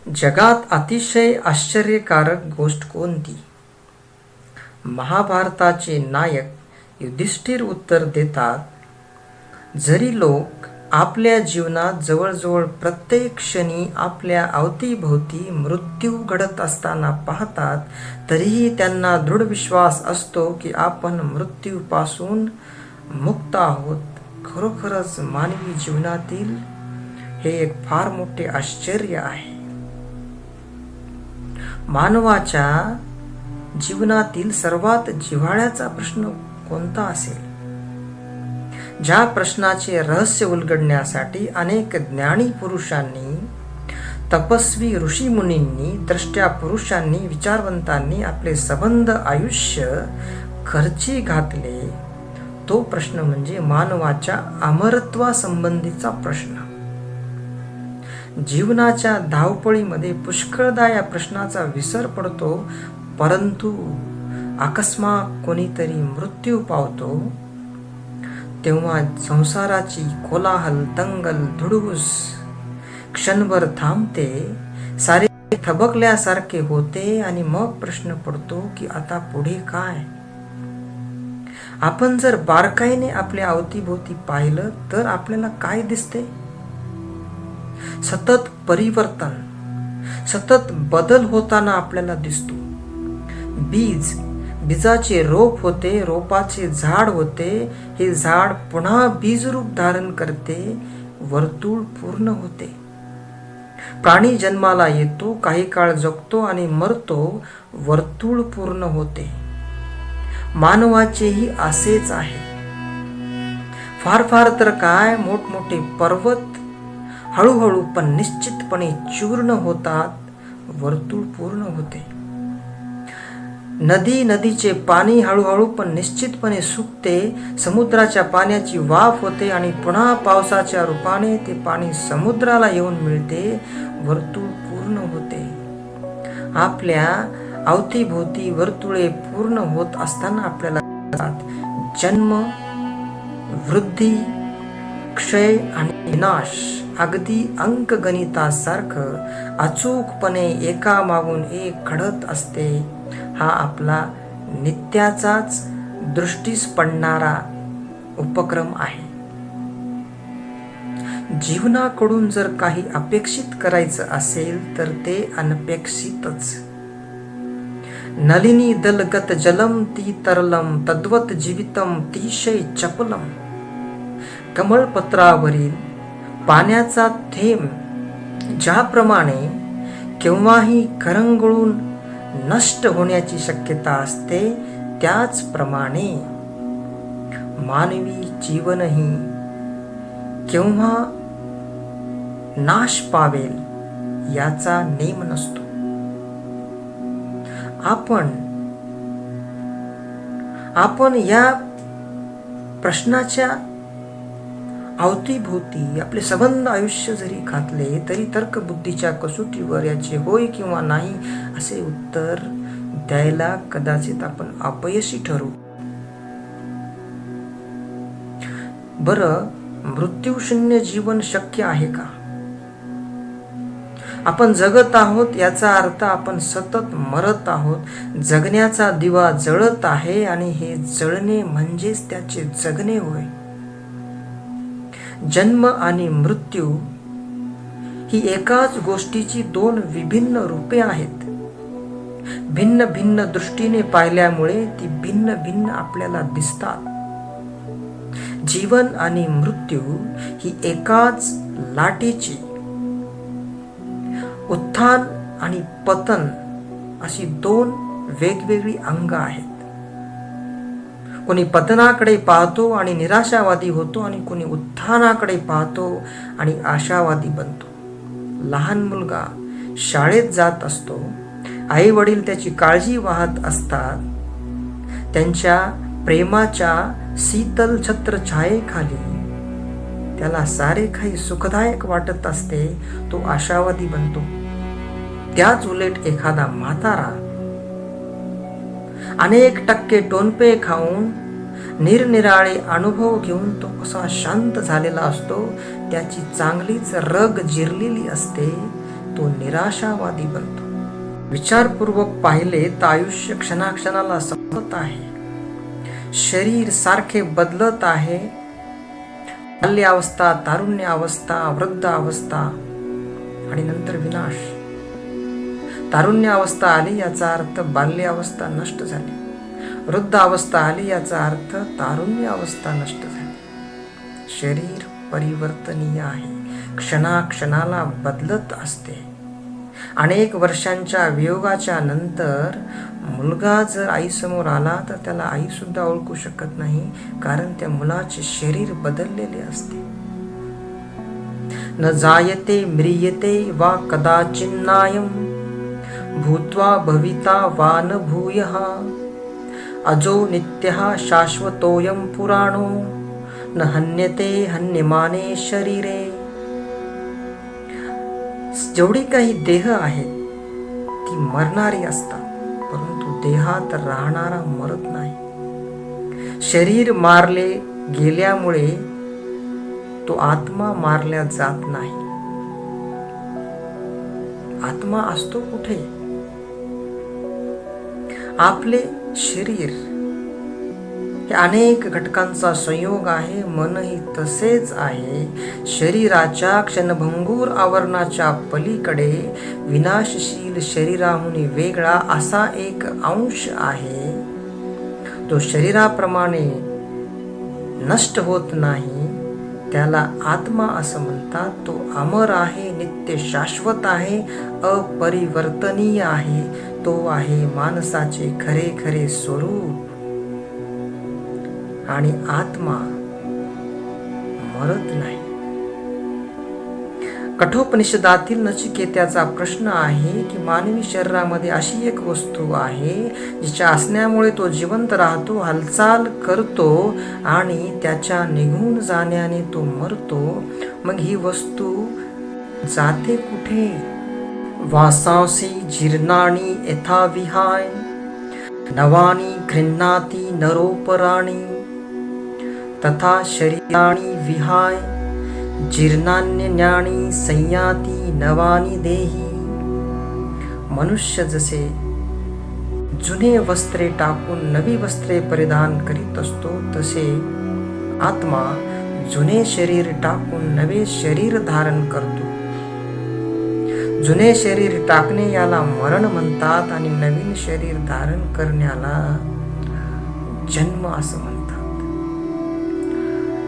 जगात अतिशय आश्चर्यकारक गोष्ट कोणती? महाभारताचे नायक युधिष्ठिर उत्तर देतात, जरी लोक आपल्या जीवनात जवळजवळ प्रत्येक क्षणी आपल्या अवतीभोवती मृत्यू घडत असताना पाहतात, तरीही त्यांना दृढ विश्वास असतो की आपण मृत्यूपासून मुक्त आहोत. खरोखरच मानवी जीवनातील हे एक फार मोठे आश्चर्य आहे. मानवाच्या जीवनातील सर्वात जिव्हाळ्याचा प्रश्न कोणता असेल? ज्या प्रश्नाचे रहस्य उलगडण्यासाठी अनेक ज्ञानी पुरुषांनी, तपस्वी ऋषीमुनींनी, द्रष्ट्या पुरुषांनी, विचारवंतांनी आपले संबंध आयुष्य खर्ची घातले, तो प्रश्न म्हणजे मानवाच्या अमरत्वासंबंधीचा प्रश्न. जीवनाच्या धावपळीमध्ये पुष्कळदा या प्रश्नाचा विसर पडतो, परंतु अकस्मात कोणीतरी मृत्यू पावतो तेव्हा संसाराची कोलाहल, दंगल, धुडगूस क्षणभर थांबते, सारे थबकल्यासारखे होते आणि मग प्रश्न पडतो की आता पुढे काय? आपण जर बारकाईने आपल्या अवतीभोवती पाहिलं तर आपल्याला काय दिसते? सतत परिवर्तन, सतत बदल होताना आपल्याला दिसतो. बीजाचे रोप होते, रोपाचे झाड होते, हे झाड पुन्हा बीजरूप धारण करते, वर्तुळ पूर्ण होते. प्राणी जन्माला येतो, काही काळ जगतो आणि मरतो, वर्तुळ पूर्ण होते. मानवाचेही असेच आहे. फार फार तर काय, मोठमोठे पर्वत हळूहळू पण निश्चितपणे चूर्ण होतात, वर्तुळ पूर्ण होते. नदीचे पाणी हळूहळू पण निश्चितपणे सुकते, समुद्राच्या पाण्याची वाफ होते आणि पुन्हा पावसाच्या रूपाने ते पाणी समुद्राला येऊन मिळते, वर्तुळ पूर्ण होते. आपल्या अवतीभोवती वर्तुळे पूर्ण होत असताना आपल्याला जन्म, वृद्धी, क्षय आणि विनाश अगदी अंकगणितासारखं अचूकपणे एकामागून एक घडत असते. हा आपला नित्याचाच दृष्टीस पडणारा उपक्रम आहे. जीवनाकडून जर काही अपेक्षित करायचं असेल तर ते अनपेक्षितच. नलिनी दलगत जलम ती तरलम तद्वत जीवितम तीशय चपलम. कमळपत्रावरील पाण्याचा थेंब ज्याप्रमाणे केव्हाही करंगळून नष्ट होण्याची शक्यता असते, त्याचप्रमाणे मानवी जीवनही केव्हा नाश पावेल याचा नेम नसतो. आपण या प्रश्नाच्या अवतीभोवती आपले संबंध आयुष्य जरी घातले तरी तर्कबुद्धीच्या कसोटीवर याचे होय किंवा नाही असे उत्तर द्यायला कदाचित आपण अपयशी ठरू. बरं, मृत्यूशून्य जीवन शक्य आहे का? आपण जगत आहोत याचा अर्थ आपण सतत मरत आहोत. जगण्याचा दिवा जळत आहे आणि हे जळणे म्हणजेच त्याचे जगणे होय. जन्म आणि मृत्यू ही एकाच गोष्टीची दोन विभिन्न रूपे आहेत. भिन्न भिन्न दृष्टीने पाहिल्यामुळे ती भिन्न भिन्न आपल्याला दिसतात. जीवन आणि मृत्यू ही एकाच लाटेची उत्थान आणि पतन अशी दोन वेगवेगळी अंग आहेत. कोणी पतनाकडे पाहतो आणि निराशावादी होतो आणि कोणी उत्थानाकडे पाहतो आणि आशावादी बनतो. लहान मुलगा शाळेत जात असतो, आई वडील त्याची काळजी वाहत असतात. त्यांच्या प्रेमाच्या शीतल छत्र छायेखाली त्याला सारे काही सुखदायक वाटत असते, तो आशावादी बनतो. त्याच उलट एखादा म्हातारा अनेक टक्के टोनपे खाऊन निरनिराळे अनुभव घेऊन तो कसा शांत झालेला असतो, त्याची चांगलीच रग जिरलेली असते, तो निराशावादी बनतो. विचारपूर्वक पाहिले तर आयुष्य क्षणाक्षणाला संपत आहे. शरीर सारखे बदलत आहे. बाल्यावस्था, तारुण्यावस्था, वृद्ध अवस्था आणि नंतर विनाश. तारुण्यावस्था आली याचा अर्थ बाल्यावस्था नष्ट झाली. वृद्ध अवस्था आली याचा अर्थ तारुण्यावस्था नष्ट झाली. शरीर परिवर्तनीय आहे, क्षणाक्षणाला बदलत असते. अनेक वर्षांच्या वियोगाच्या नंतर मुलगा जर आईसमोर आला तर त्याला आई सुद्धा ओळखू शकत नाही, कारण त्या मुलाचे शरीर बदललेले असते. न जायते म्रियते वा कदाचिन्नायं भूत्वा भविता वा न भूयः अजो नित्यः शाश्वतोऽयं पुराणो न हन्यते हन्यमाने शरीरे. जेवढी काही देह आहेत ती मरणारी असतात, परंतु देहात राहणारा मरत नाही. शरीर मारले गेल्यामुळे तो आत्मा मारल्या जात नाही. आत्मा असतो कुठे? आपले शरीर हे अनेक घटकांचा संयोग आहे. मनही तसेच आहे. शरीराच्या क्षणभंगूर आवरणाच्या पलीकडे विनाशशील शरीराहून वेगळा असा एक अंश आहे. तो शरीराप्रमाणे नष्ट होत नाही, त्याला आत्मा असं म्हणतात. तो अमर आहे, नित्य शाश्वत आहे, अपरिवर्तनीय आहे. तो आहे माणसाचे खरे खरे स्वरूप. आणि आत्मा मरत नाही. कठोपनिषदातील नचिकेत्याचा प्रश्न आहे की मानवी शरीरामध्ये अशी एक वस्तू आहे जिच्या असण्यामुळे तो जिवंत राहतो, हालचाल करतो आणि त्याच्या निघून जाण्याने तो मरतो. मग ही वस्तू जाते कुठे? वासांसी जीर्णानी यथा विहाय नवानी गृह्णाति नरोपराणी तथा शरीराणी विहाय जीर्णान्यन्यानी संयाती नवानी देही. मनुष्य जसे जुने वस्त्रे टाकून नवी वस्त्रे परिधान करीत असतो, तसे आत्मा जुने शरीर टाकून नवे शरीर धारण करतो. जुने शरीर टाकणे याला मरण म्हणतात आणि नवीन शरीर धारण करण्याला जन्म असं म्हणतात.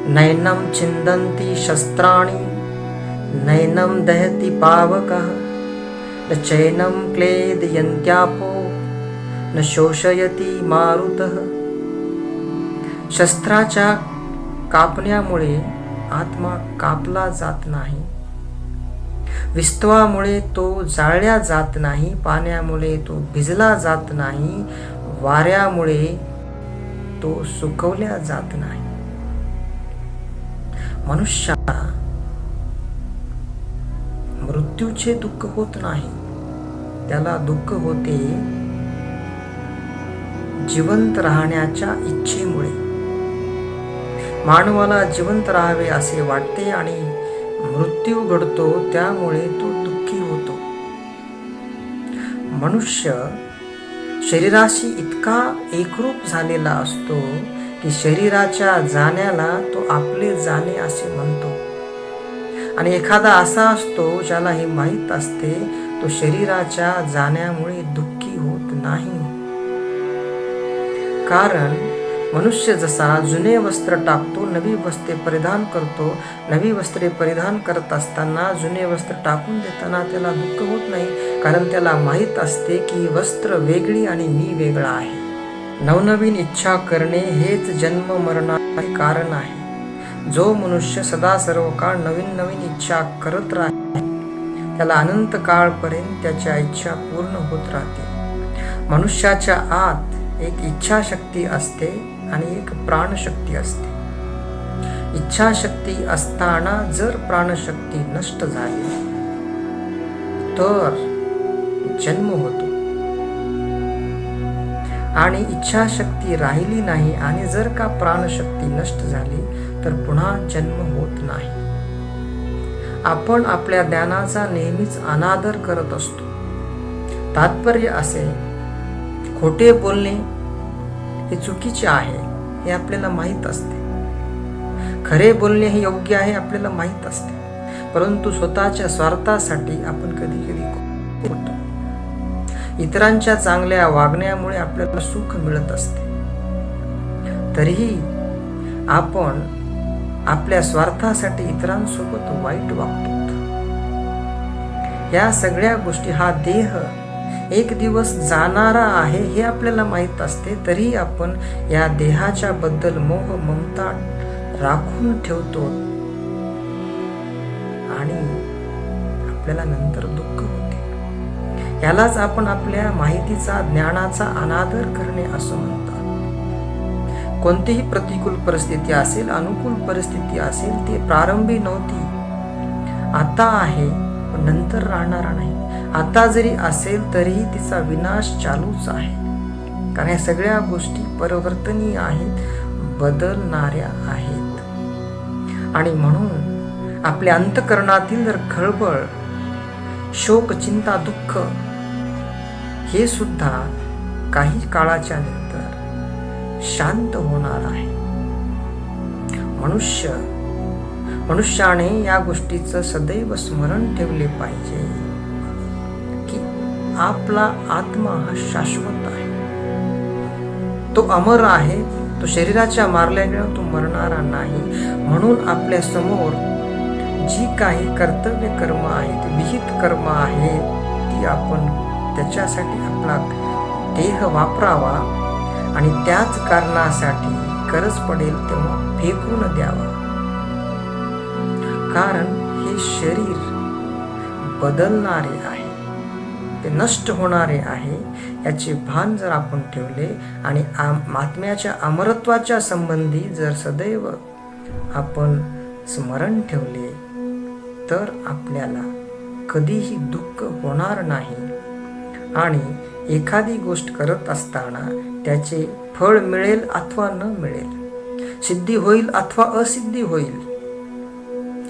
नैनम छिंदन्ति शस्त्राणि नैनम दहति पावकः न चैनम क्लेदयन्त्यापो न शोषयति मारुतः. शस्त्राच्या कापण्यामुळे आत्मा कापला जात नाही, विस्तवामुळे तो जाळल्या जात नाही, पाण्यामुळे तो भिजला जात नाही, वाऱ्यामुळे तो सुकवल्या जात नाही. मनुष्याला मृत्यूचे दुःख होत नाही, त्याला दुःख होते जिवंत राहण्याच्या इच्छेमुळे. मानवाला जिवंत राहावे असे वाटते आणि मृत्यू घडतो, त्यामुळे तो दुःखी होतो. मनुष्य शरीराशी इतका एकरूप झालेला असतो की शरीराच्या जाण्याला तो आपले जाणे असे म्हणतो. आणि एखादा असा असतो ज्याला हे माहीत असते तो शरीराच्या जाण्यामुळे दुःखी होत नाही. कारण मनुष्य जसा जुने वस्त्र टाकतो, नवी वस्त्रे परिधान करतो, नवी वस्त्रे परिधान करत असताना जुने वस्त्र टाकून देताना त्याला दुःख होत नाही, कारण त्याला माहीत असते की वस्त्र वेगळी आणि मी वेगळा आहे. नवनवीन इच्छा करणे हेच जन्म मरणाचे कारण आहे. जो मनुष्य सदा सर्व काळ नवीन नवीन इच्छा करत राहते त्याला अनंत काळपर्यंत त्याच्या इच्छा पूर्ण होत राहते. मनुष्याच्या आत एक इच्छाशक्ती असते आणि एक प्राणशक्ती असते. इच्छाशक्ती असताना जर प्राणशक्ती नष्ट झाली तर जन्म होतो, आणि इच्छाशक्ती राहिली नाही आणि जर का प्राणशक्ती नष्ट झाली तर पुन्हा जन्म होत नाही. आपण आपल्या ज्ञानाचा नेहमीच अनादर करत असतो. तात्पर्य असे, खोटे बोलणे हे चुकीचे आहे हे आपल्याला माहीत असते, खरे बोलणे हे योग्य आहे आपल्याला माहीत असते, परंतु स्वतःच्या स्वार्थासाठी आपण कधी कधी बोलतो. इतरांच्या चांगल्या वागण्यामुळे आपल्याला सुख मिळत असते, तरीही आपण आपल्या स्वार्थासाठी इतरांसोबत वाईट वागतो. या सगळ्या गोष्टी, हा देह एक दिवस जाणारा आहे हे आपल्याला माहीत असते, तरी आपण या देहाच्या बद्दल मोह ममता राखून ठेवतो आणि आपल्याला नंतर दुःख होते. यालाच आपण आपल्या माहितीचा, ज्ञानाचा अनादर करणे असं म्हणतात. कोणतीही प्रतिकूल परिस्थिती असेल, अनुकूल परिस्थिती असेल, ती प्रारंभी नव्हती, आता आहे, पण नंतर राहणार नाही. आता जरी असेल तरीही तिचा विनाश चालूच आहे, कारण या सगळ्या गोष्टी परिवर्तनीय आहेत, बदलणाऱ्या आहेत. आणि म्हणून आपल्या अंतःकरणातील जर खळबळ, शोक, चिंता, दुःख हे सुद्धा काही काळाच्या नंतर शांत होणार आहे. मनुष्याने या गोष्टीचं सदैव स्मरण ठेवले पाहिजे की आपला आत्मा हा शाश्वत आहे, तो अमर आहे, तो शरीराच्या मारल्यामुळे तो मरणारा नाही. म्हणून आपल्या समोर जी काही कर्तव्य कर्म आहेत, विहित कर्म आहेत, ती आपण त्याच्यासाठी आपला देह वापरावा आणि त्याच कारणासाठी गरज पडेल तेव्हा फेकून द्यावा. कारण हे शरीर बदलणारे आहे, ते नष्ट होणारे आहे. याचे भान जर आपण ठेवले आणि आत्म्याच्या अमरत्वाच्या संबंधी जर सदैव आपण स्मरण ठेवले, तर आपल्याला कधीही दुःख होणार नाही. आणि एखादी गोष्ट करत असताना त्याचे फळ मिळेल अथवा न मिळेल, सिद्धी होईल अथवा असिद्धी होईल,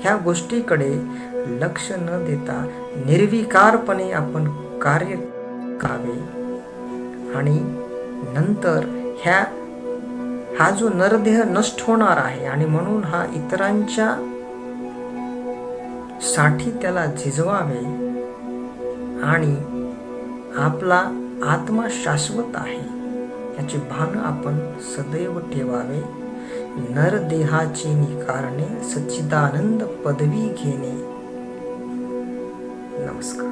ह्या गोष्टीकडे लक्ष न देता निर्विकारपणे आपण कार्य करावे. आणि नंतर हा जो नरदेह नष्ट होणार आहे आणि म्हणून हा इतरांच्या साठी त्याला झिजवावे. आणि आपला आत्मा शाश्वत आहे याचे भान आपण सदैव ठेवावे. नरदेहाची निकारणे सच्चिदानंद पदवी घेणे. नमस्कार.